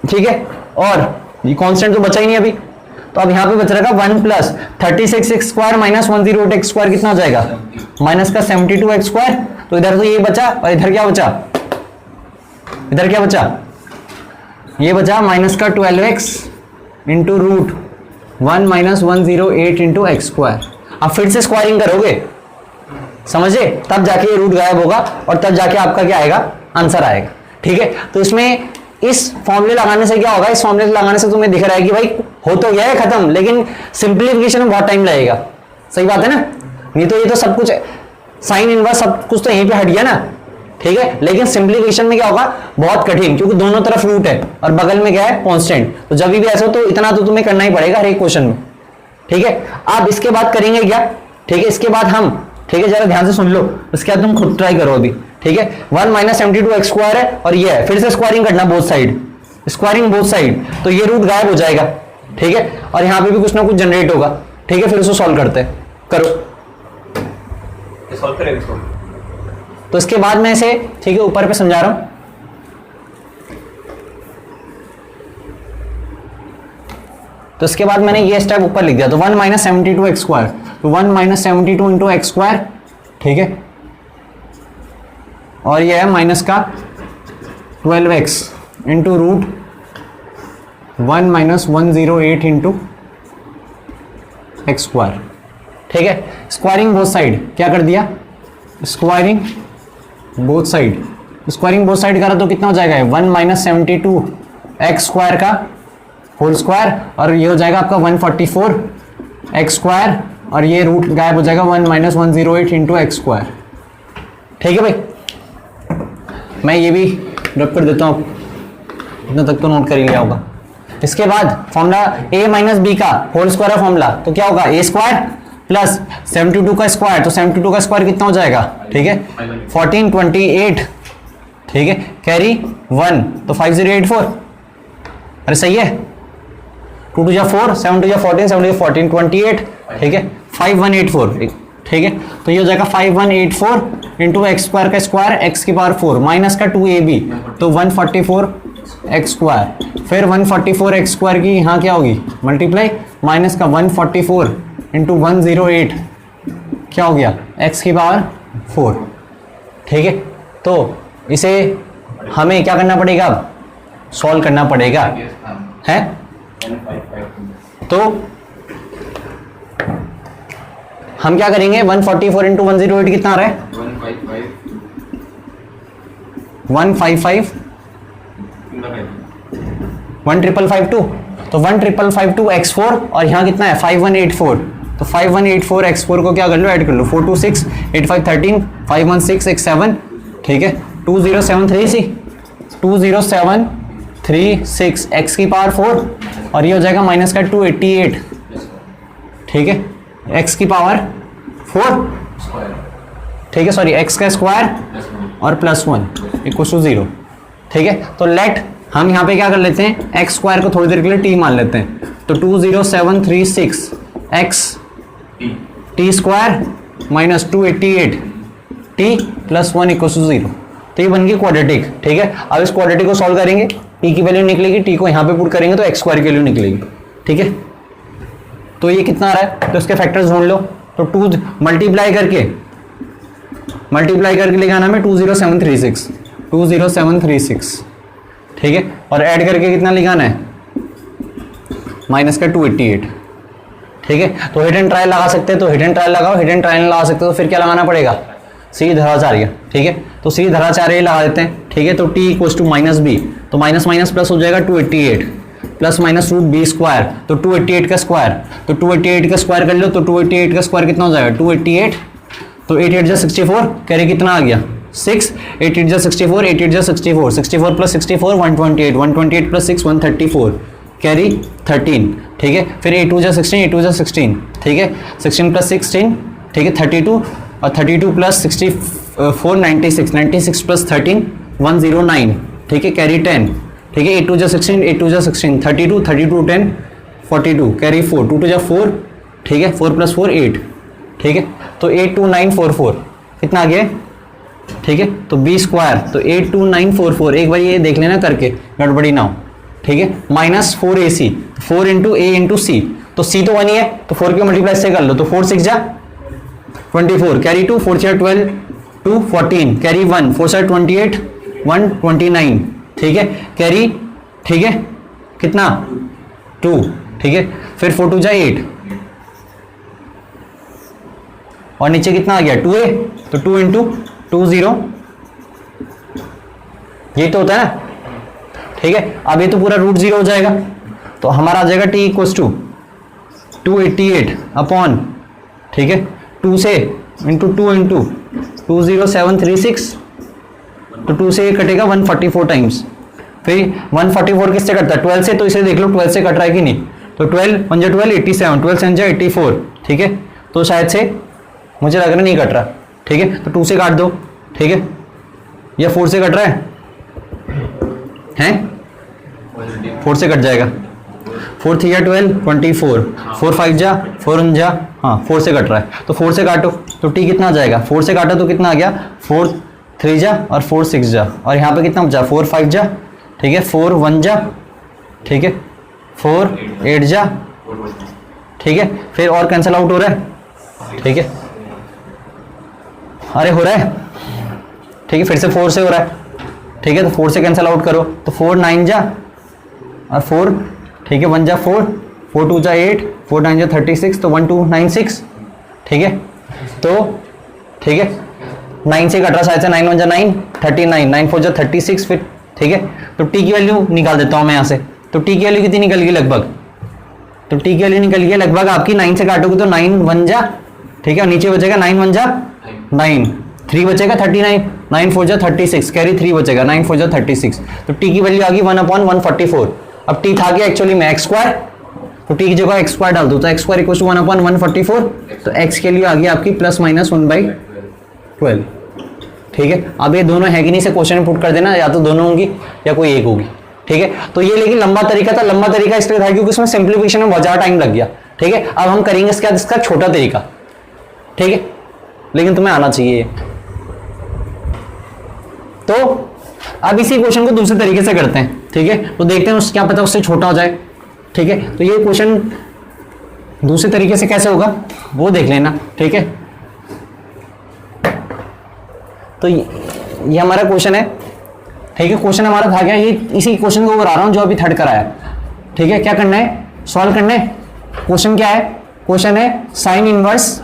ठीक है। और ये कांस्टेंट तो बचा ही नहीं अभी, तो अब यहां पे बच रहेगा 1 plus 36 x square minus 108 x square, कितना हो जाएगा माइनस का 72 एक्स स्क्वायर। तो इधर तो ये बचा, और इधर क्या बचा, इधर क्या बचा, ये बचा माइनस का 12x into root 1 minus 108 into x square. अब फिर से स्क्वायरिंग करोगे, समझे, तब जाके ये रूट गायब होगा और तब जाके आपका क्या आएगा, आंसर आएगा, ठीक है। तो इसमें इस फॉर्मूले लगाने से क्या होगा, इस फॉर्मूले लगाने से तुम्हें दिख रहा है कि भाई हो तो गया है खत्म, लेकिन सिंप्लीफिकेशन में बहुत टाइम लगेगा। सही बात है ना, नहीं तो ये तो सब कुछ साइन इनवर्स सब कुछ तो यहीं पे हट गया ना, ठीक है। लेकिन सिंप्लीफिकेशन में क्या होगा, बहुत कठिन, क्योंकि दोनों तरफ रूट है और बगल में क्या है, कांस्टेंट। तो जब भी ऐसा हो तो इतना तो तुम्हें करना ही पड़ेगा हर एक क्वेश्चन में, ठीक है। अब इसके बाद करेंगे क्या, ठीक है, इसके बाद हम, ठीक है, जरा ध्यान से सुन लो, उसके बाद तुम खुद ट्राई करो अभी, ठीक है। 1 माइनस 72 एक्स स्क्वायर है और ये है, फिर से स्क्वायरिंग करना both side, squaring both side, तो ये रूट गायब हो जाएगा, ठीक है। और यहां पे भी कुछ ना कुछ जनरेट होगा, ठीक है। फिर उसको सॉल्व करते हैं, करो सॉल्व करेंगे इसको। तो इसके बाद में इसे, ठीक है, ऊपर पे समझा रहा हूं। तो इसके बाद मैंने ये स्टेप ऊपर लिख दिया, तो 1 माइनस 72 एक्स स्क्वायर, तो 1 माइनस 72 इंटू एक्स स्क्वायर, ठीक है। और ये है माइनस का 12x into root 1 minus 108 into x square, ठीक है। स्क्वायरिंग बोथ साइड क्या कर दिया, squaring both side, squaring both side करा तो कितना हो जाएगा, 1 माइनस 72 एक्स स्क्वायर का होल स्क्वायर, और ये हो जाएगा आपका 144 एक्स स्क्वायर, और ये रूट गायब हो जाएगा 1 माइनस 108 इंटू एक्स स्क्वायर, ठीक है भाई। मैं ये भी ड्रॉप कर देता हूँ, इतना तक तो नोट कर ही लिया होगा। इसके बाद फॉर्मूला a माइनस बी का होल स्क्वायर फॉर्मूला, तो क्या होगा, a स्क्वायर प्लस 72 का स्क्वायर, तो 72 का स्क्वायर कितना हो जाएगा, ठीक है, 1428, ठीक है, कैरी 1, तो 5084, अरे सही है, 2 2 4, 7 2 14, 7 2 14, 28, ठीक है, 5184, ठीक है। तो ये हो जाएगा 5184 इंटू एक्स स्क्वायर का स्क्वायर एक्स की पावर 4 माइनस का 2ab, तो 144 एक्स स्क्वायर, फिर 144 एक्स स्क्वायर की यहाँ क्या होगी मल्टीप्लाई, माइनस का 144 इंटू 108 क्या हो गया, एक्स की पावर 4, ठीक है। तो इसे हमें क्या करना पड़ेगा, अब सॉल्व करना पड़ेगा, है। तो हम क्या करेंगे, 144 इंटू 108 कितना आ रहा है, 155 1552, तो 1552 x4, और यहाँ कितना है 5184, तो 5184 x4 को क्या कर लो, ऐड कर लो, 426 85 13 516 x7, ठीक है, 20736 20736 x की पावर 4, और ये हो जाएगा माइनस का 288, ठीक है, x की पावर 4, ठीक है, सॉरी x का स्क्वायर और प्लस 1 इक्वल टू 0, ठीक है। तो लेट हम यहाँ पे क्या कर लेते हैं, x स्क्वायर को थोड़ी देर के लिए t मान लेते हैं, तो 20736 x t square minus 288 t plus 1 equal to 0, तो ये बन गई क्वाड्रेटिक, ठीक है। अब इस क्वाड्रेटिक को सॉल्व करेंगे, t की वैल्यू निकलेगी, t को यहाँ पे पुट करेंगे तो x स्क्वायर की वैल्यू निकलेगी, ठीक है। तो ये कितना आ रहा है, तो इसके फैक्टर्स ढूंढ लो, तो 2 मल्टीप्लाई करके लेके आना में 20736, ठीक है, और ऐड करके कितना लिखाना है, माइनस का 288, ठीक है। तो हिट एंड ट्रायल लगा सकते हैं, तो हिट एंड ट्रायल लगाओ, हिट एंड ट्रायल लगा सकते हो तो फिर क्या लगाना पड़ेगा, सी धराचार्य, ठीक है। तो सी धराचार्य लगा देते हैं, ठीक है। तो t equals to minus B, तो माइनस माइनस प्लस हो जाएगा 288 plus minus root B square, तो 288 का स्क्वायर, तो 288 का स्क्वायर कर लो, तो 288 का स्क्वायर कितना हो जाएगा 288, तो 8 8 जा 64, कह रहे कितना आ गया 6, 8 8 जा 64, 8 8 जा 64, 64 प्लस 64 128, 128 प्लस 6 134, कैरी 13, ठीक है। फिर 8 2 जा 16, 8 2 जा 16, ठीक है, 16 प्लस 16, ठीक है 32, और 32 प्लस 64 96, 96 प्लस 13 109, ठीक है, कैरी 10, ठीक है, 8 2 जा 16, 8 2 जा 16, 32 32 10 42 कैरी 4, 2 टू जा 4, ठीक है, 4 + 4 8, ठीक है, तो 82944 कितना आ गया, ठीक है, तो b स्क्वायर, तो 82944, एक बार ये देख लेना करके गड़बड़ी ना हो, ठीक है, -4ac, 4 × a × c, तो c तो 1 ही है, तो 4 के मल्टीप्लाई से कर लो, तो 4 6 जा 24, कैरी 2, 4 6 12, 2 14, कैरी 1, 4 7 28, 1 29, ठीक है, कैरी, ठीक है, कितना 2, ठीक है, फिर 4 2 जा 8, और नीचे कितना आ गया 2a, तो 2 × 2 0, ये तो होता है ना, ठीक है। अब ये तो पूरा √0 हो जाएगा, तो हमारा आ जाएगा t = 288 अपॉन, ठीक है, 2 से इंटू 2 × 20736, तो 2 से ये कटेगा 144 टाइम्स, फिर 144 किससे कटता है 12 से, तो इसे देख लो 12 से कट रहा है कि नहीं, तो 12 1 जा 12 87, 12 7 जा 84, ठीक है, तो शायद से मुझे लग रहा नहीं कट रहा, ठीक है, तो 2 से काट दो, ठीक है, या 4 से कट रहा है, हैं 4 से कट जाएगा, 4 3 जा 12 24, 4 5 जा 4 1 जा, हाँ 4 से कट रहा है, तो 4 से काटो, तो t कितना आ जाएगा, 4 से काटो तो कितना आ गया 4 3 जा और 4 6 जा, और यहाँ पे कितना बचा 4 5 जा, ठीक है, 4 1 जा, ठीक है, 4 8 जा, ठीक है, फिर और कैंसिल आउट हो रहा है, ठीक है, अरे हो रहा है, ठीक है, फिर से 4 से हो रहा है, ठीक है, तो 4 से कैंसिल आउट करो, तो 4 9 जा और 4, ठीक है, 1 जा 4, 4 2 जा 8, 4 9 जा 36, तो 1 2 9 6, ठीक है, तो ठीक है 9 से कट रहा शायद से, 9 1 जा 9 39, 9 4 जा 36, फिर ठीक है, तो t की वैल्यू निकाल देता हूँ मैं यहाँ से, तो t की वैल्यू कितनी निकल गई लगभग, तो t की वैल्यू निकल गई लगभग आपकी 9 से काटोगे तो 9 1 जा, ठीक है, नीचे बचेगा 9 1 जा 9, 3 बचेगा 39, 9 4 जा 36, कैरी 3 बचेगा, 9 4 जा 36, तो t की वैल्यू आ गई 1/144, अब t था क्या एक्चुअली में x स्क्वायर, तो t की जगह x स्क्वायर डाल दो, तो x स्क्वायर = 1/144, तो x के लिए आ गई आपकी ±1/12, ठीक है। अब ये दोनों है कि नहीं से क्वेश्चन में पुट कर देना, या तो दोनों होंगी या कोई एक होगी, ठीक है। तो ये लेकिन लंबा तरीका था, लंबा तरीका इसलिए था क्योंकि उसमें सिंप्लीफिकेशन में बहुत ज्यादा टाइम लग गया, ठीक है। अब हम करेंगे इसका छोटा तरीका, ठीक है, लेकिन तुम्हें आना चाहिए। तो अब इसी क्वेश्चन को दूसरे तरीके से करते हैं, ठीक है, तो देखते हैं क्या पता उससे छोटा हो जाए, ठीक है। तो ये क्वेश्चन दूसरे तरीके से कैसे होगा वो देख लेना, ठीक है। तो ये हमारा क्वेश्चन है, ठीक है। क्वेश्चन हमारा था क्या, ये इसी क्वेश्चन को बता रहा हूं जो अभी थर्ड कराया, ठीक है। क्या करना है, सॉल्व करना है। क्वेश्चन क्या है, क्वेश्चन है sine inverse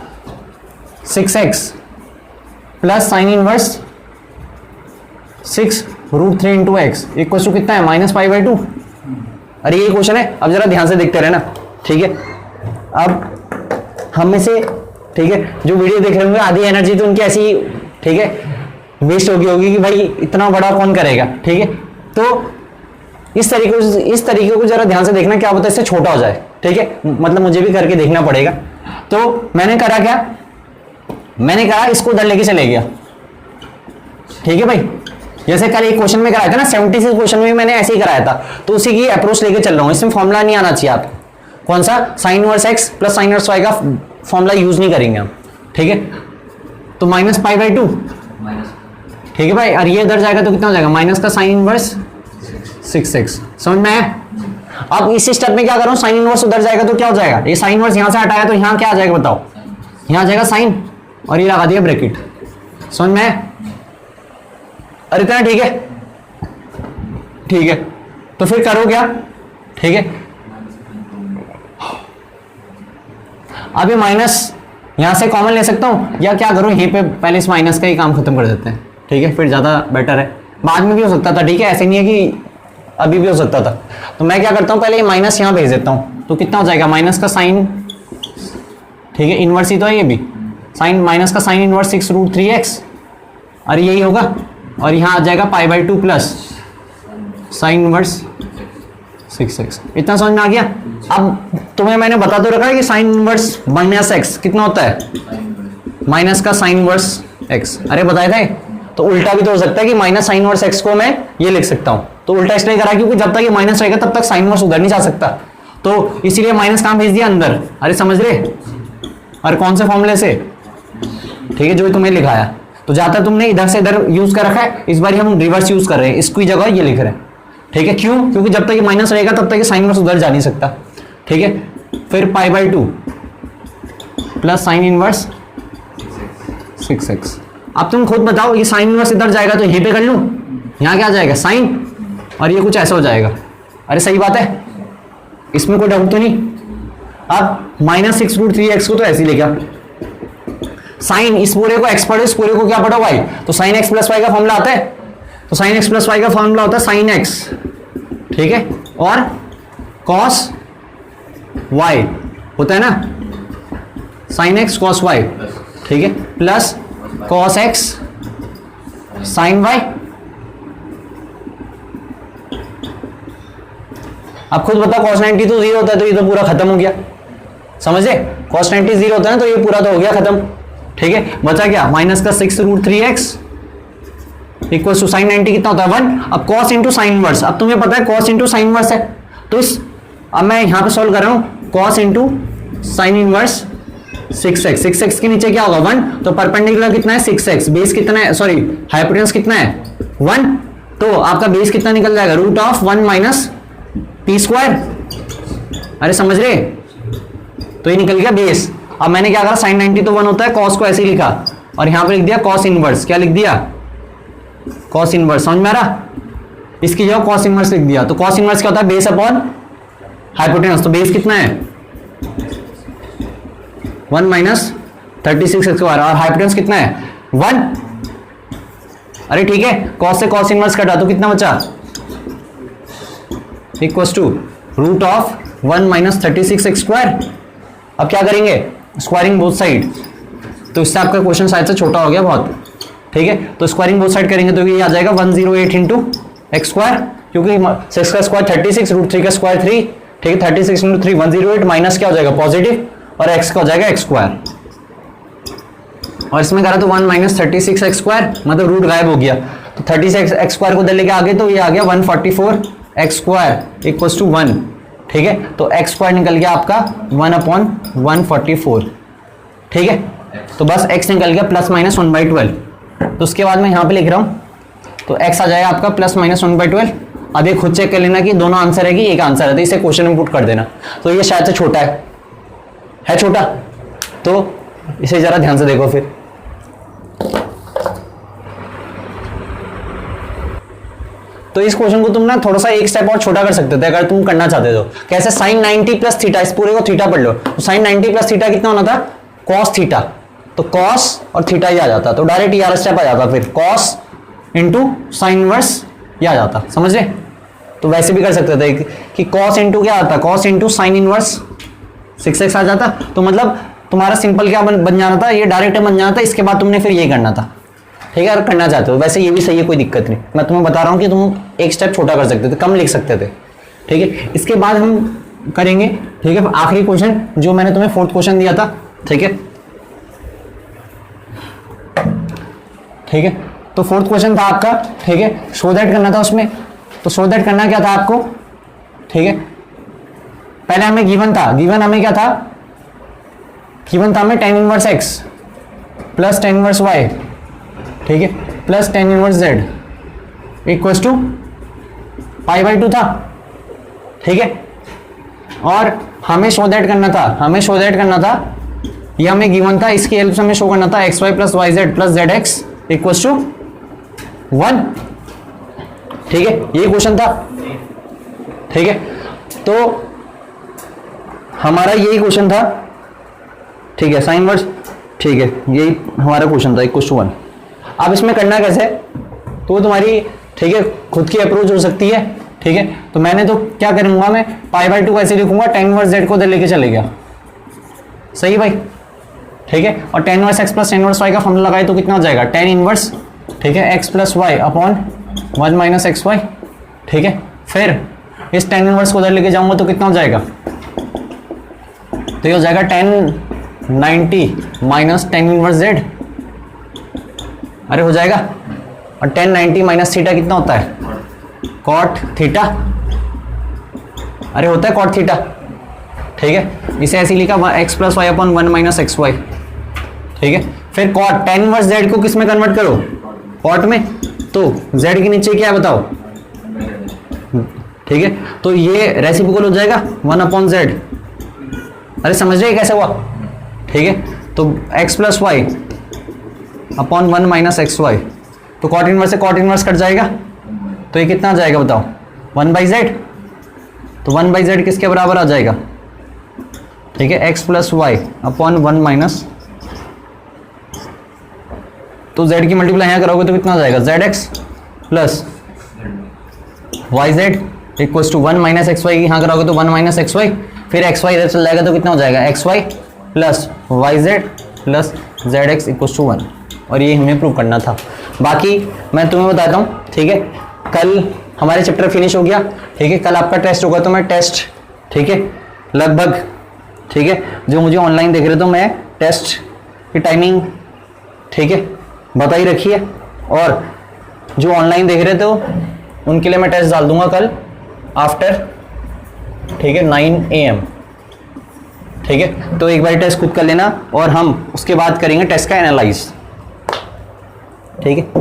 6x plus sine inverse 6√3 × x equal to कितना है -π/2। अरे ये क्वेश्चन है, अब जरा ध्यान से देखते रहना, ठीक है। अब हम में से, ठीक है, जो वीडियो देख रहे होंगे आधी एनर्जी तो उनकी ऐसी, ठीक है, वेस्ट होगी कि भाई इतना बड़ा कौन करेगा, ठीक है। तो इस तरीके को जरा ध्यान से देखना, क्या पता इससे छोटा हो जाए, ठीक है। मतलब मुझे भी करके देखना पड़ेगा। तो मैंने करा क्या, मैंने कहा इसको उधर लेके चले गया, ठीक है भाई। जैसे कल एक क्वेश्चन में कराया था ना, 76 क्वेश्चन में मैंने ऐसे ही कराया था, तो उसी की अप्रोच लेके चल रहा हूं। इसमें फॉर्मूला नहीं आना चाहिए आपको, कौन सा, sine inverse x plus sine inverse y का फॉर्मूला यूज नहीं करेंगे हम, ठीक है। तो -π/2, ठीक है भाई। और ये इधर जाएगा तो कितना हो जाएगा, माइनस का साइन इनवर्स 6x, समझ में आया। अब इस स्टेप में क्या करूं, साइन इनवर्स उधर जाएगा तो क्या हो जाएगा, ये साइन इनवर्स यहां से हटाया तो यहां क्या आ जाएगा बताओ, यहां आ जाएगा साइन और ये लगा दिया ब्रैकेट, समझ में आया। और इतना ठीक है, ठीक है। तो फिर करो क्या, ठीक है। अब ये माइनस यहां से कॉमन ले सकता हूं, या क्या करूं, यहीं पे पहले इस माइनस का ही काम खत्म कर देते हैं, ठीक है, फिर ज्यादा बेटर है। बाद में भी हो सकता था, ठीक है, ऐसे नहीं है कि अभी भी हो सकता था। तो मैं क्या करता हूं, पहले ये माइनस यहां भेज देता हूं, तो कितना हो जाएगा, माइनस का साइन, ठीक है, इनवर्स ही तो है ये भी, साइन माइनस का साइन इनवर्स 6√3x, और यही होगा, और यहां आ जाएगा π/2 प्लस साइन इनवर्स 6x। इतना समझ में आ गया। अब तुम्हें मैंने बता तो रखा है कि साइन इनवर्स -x कितना होता है, माइनस का साइन इनवर्स x। अरे बताए थे। तो उल्टा भी तो हो सकता है कि माइनस साइन इनवर्स x को मैं ये लिख सकता हूं। तो उल्टा इसलिए करा क्योंकि जब तक ये माइनस रहेगा तब तक साइन इनवर्स उधर नहीं जा सकता। तो इसीलिए माइनस कहां भेज दिया, अंदर। अरे समझ रहे, और कौन से फॉर्मूले से, ठीक है, जो तुम्हें लिखाया। तो जाता तुमने इधर से इधर यूज कर रखा है, इस बार हम रिवर्स यूज कर रहे हैं, इसकी जगह ये लिख रहे हैं, ठीक है। क्यों? क्योंकि जब तक ये माइनस रहेगा तब तक ये साइन इनवर्स उधर जा नहीं सकता, ठीक है। फिर π/2 प्लस साइन इनवर्स 6x। अब तुम खुद बताओ, ये साइन इनवर्स इधर जाएगा तो यहीं पे कर लूं, यहां क्या आ जाएगा साइन, और ये कुछ ऐसा हो जाएगा। अरे सही बात है, इसमें कोई डाउट तो नहीं। अब -6√3x को तो ऐसे ही लेगा, साइन इस पूरे को x पढ़ो, इस पूरे को क्या पढ़ो y, तो साइन x प्लस y का फॉर्मूला आता है, तो साइन x प्लस y का फॉर्मूला होता है साइन x, ठीक है, और cos y होता है ना, साइन x cos y, ठीक है, plus cos x sine y। अब खुद बता, cos 90 तो 0 होता है, तो ये तो पूरा खत्म हो गया, समझे। cos 90 0 होता है ना, तो ये पूरा तो हो गया खत्म, ठीक है। बचा क्या, माइनस का 6√3x इक्वल टू साइन 90 कितना होता है 1। अब cos इंटू साइन इनवर्स, अब तुम्हें पता है cos इंटू साइन इनवर्स है, तो इस अब मैं यहां पे सॉल्व कर रहा हूं, cos into sine inverse 6x, 6x के नीचे क्या होगा 1, तो परपेंडिकुलर कितना है 6x, बेस कितना है, सॉरी हाइपोटेनस कितना है 1, तो आपका बेस कितना निकल जाएगा, √1 माइनस p²। अरे समझ रहे, तो ये निकल गया बेस। अब मैंने क्या करा, साइन 90 तो 1 होता है, cos को ऐसे ही लिखा, और यहां पे लिख दिया cos इनवर्स, क्या लिख दिया cos इनवर्स, समझ में आ रहा, इसकी जगह cos इनवर्स लिख दिया। तो cos इनवर्स क्या होता है, बेस अपॉन हाइपोटेनस, तो बेस कितना है 1 माइनस 36x², और हाइपोटेनस कितना है 1। अरे ठीक है, cos से cos इनवर्स कटा तो कितना बचा, इक्वल्स टू √1 माइनस 36x²। अब क्या करेंगे, स्क्वायरिंग बोथ साइड, तो इससे आपका क्वेश्चन शायद से छोटा हो गया बहुत, ठीक है। तो स्क्वायरिंग बोथ साइड करेंगे तो ये आ जाएगा 108 इंटू x², क्योंकि 6 का स्क्वायर 36, √3 का स्क्वायर 3, ठीक है, 36 इंटू 3 108, माइनस क्या हो जाएगा पॉजिटिव, और x का हो जाएगा x², और इसमें करा तो 1 माइनस 36x², मतलब रूट गायब हो गया, तो 36x² को उधर लेके आगे, तो ये आ गया 144x² इक्वल्स टू 1, ठीक है। तो x² निकल गया आपका 1/144, ठीक है। तो बस x निकल गया +-1/12। तो उसके बाद मैं यहाँ पे लिख रहा हूँ, तो x आ जाएगा आपका +-1/12। अब ये खुद चेक कर लेना कि दोनों आंसर है कि एक आंसर है, तो इसे क्वेश्चन में पुट कर देना। तो ये शायद से छोटा है छोटा, तो इसे जरा ध्यान से देखो फिर। तो इस क्वेश्चन को तुम ना थोड़ा सा एक स्टेप और छोटा कर सकते थे अगर तुम करना चाहते हो। कैसे, साइन 90 प्लस थीटा, इस पूरे को थीटा पढ़ लो, तो साइन 90 प्लस थीटा कितना होना था cos थीटा, तो cos और थीटा ही आ जाता, तो डायरेक्ट ये स्टेप आ जाता, फिर cos इंटू साइन इनवर्स ये आ जाता, समझ रहे। तो वैसे भी कर सकते थे कि cos इंटू क्या आता, cos into sine inverse 6x आ जाता। तो मतलब तुम्हारा सिंपल क्या बन जाना था, ये डायरेक्ट बन जाना था, इसके बाद तुमने फिर ये करना था, ठीक है। अगर करना चाहते हो वैसे ये भी सही है, कोई दिक्कत नहीं, मैं तुम्हें बता रहा हूँ कि तुम एक स्टेप छोटा कर सकते थे, कम लिख सकते थे, ठीक है। इसके बाद हम करेंगे, ठीक है, आखिरी क्वेश्चन जो मैंने तुम्हें 4th क्वेश्चन दिया था, ठीक है, ठीक है। तो 4th क्वेश्चन था आपका, ठीक है, शो दैट करना था उसमें। तो शो दैट करना क्या था आपको, ठीक है, पहले हमें गिवन था, गिवन हमें क्या था, गिवन था हमें tan inverse x plus tan inverse y, ठीक है, plus tan inverse z equals to π/2 था, ठीक है। और हमें शो दैट करना था, ये हमें गिवन था, इसकी हेल्प से हमें शो करना था xy plus yz plus zx equals to 1, ठीक है, ये क्वेश्चन था, ठीक है। तो हमारा यही क्वेश्चन था, ठीक है, साइन इनवर्स, ठीक है, यही हमारा क्वेश्चन था इक्वल्स टू 1। अब इसमें करना कैसे, तो तुम्हारी, ठीक है, खुद की अप्रोच हो सकती है, ठीक है। तो मैंने तो क्या करूंगा, मैं π/2 कैसे लिखूंगा, tan इनवर्स z को उधर लेके चले गया, सही भाई, ठीक है। और tan inverse x plus tan inverse y का फॉर्मूला लगाए तो कितना हो जाएगा, tan इनवर्स, ठीक है, x plus y upon 1 minus xy, ठीक है। फिर इस tan इनवर्स को उधर लेके जाऊंगा तो कितना हो जाएगा, तो ये हो जाएगा tan 90 minus tan inverse z, अरे हो जाएगा। और tan 90 माइनस थीटा कितना होता है, cot थीटा, अरे होता है cot थीटा, ठीक है, इसे ऐसे लिखा x plus y upon 1 minus x y. ठीक है, फिर कॉट tan इनवर्स z को किस में कन्वर्ट करो, कॉट में, तो z के नीचे क्या है बताओ, ठीक है, तो ये रेसिप्रोकल हो जाएगा 1 अपॉन z। अरे समझ रहे कैसे हुआ, ठीक है, तो x plus y upon 1 minus x y, तो कॉट इनवर्स से कॉट इनवर्स कट जाएगा, तो ये कितना आ जाएगा बताओ, 1 बाई जेड, तो 1 बाई जेड किसके बराबर आ जाएगा, ठीक है, x plus y upon 1 minus, तो z की मल्टीप्लाई यहाँ करोगे तो कितना आ जाएगा, z x plus y z equals to 1 minus x y, यहाँ करोगे तो 1 माइनस एक्स वाई, फिर एक्स वाई इधर चल जाएगा तो कितना हो जाएगा, x y plus y z plus z x equals to 1। और ये हमें प्रूव करना था। बाकी मैं तुम्हें बताता हूँ, ठीक है, कल हमारे चैप्टर फिनिश हो गया, ठीक है, कल आपका टेस्ट होगा, तो मैं टेस्ट, ठीक है, लगभग, ठीक है, जो मुझे ऑनलाइन देख रहे तो मैं टेस्ट की टाइमिंग, ठीक है, बता ही रखी है, और जो ऑनलाइन देख रहे थे उनके लिए मैं टेस्ट डाल दूंगा कल आफ्टर, ठीक है, 9 AM, ठीक है, तो एक बार टेस्ट खुद कर लेना और हम उसके बाद करेंगे टेस्ट का एनालाइज, ठीक है।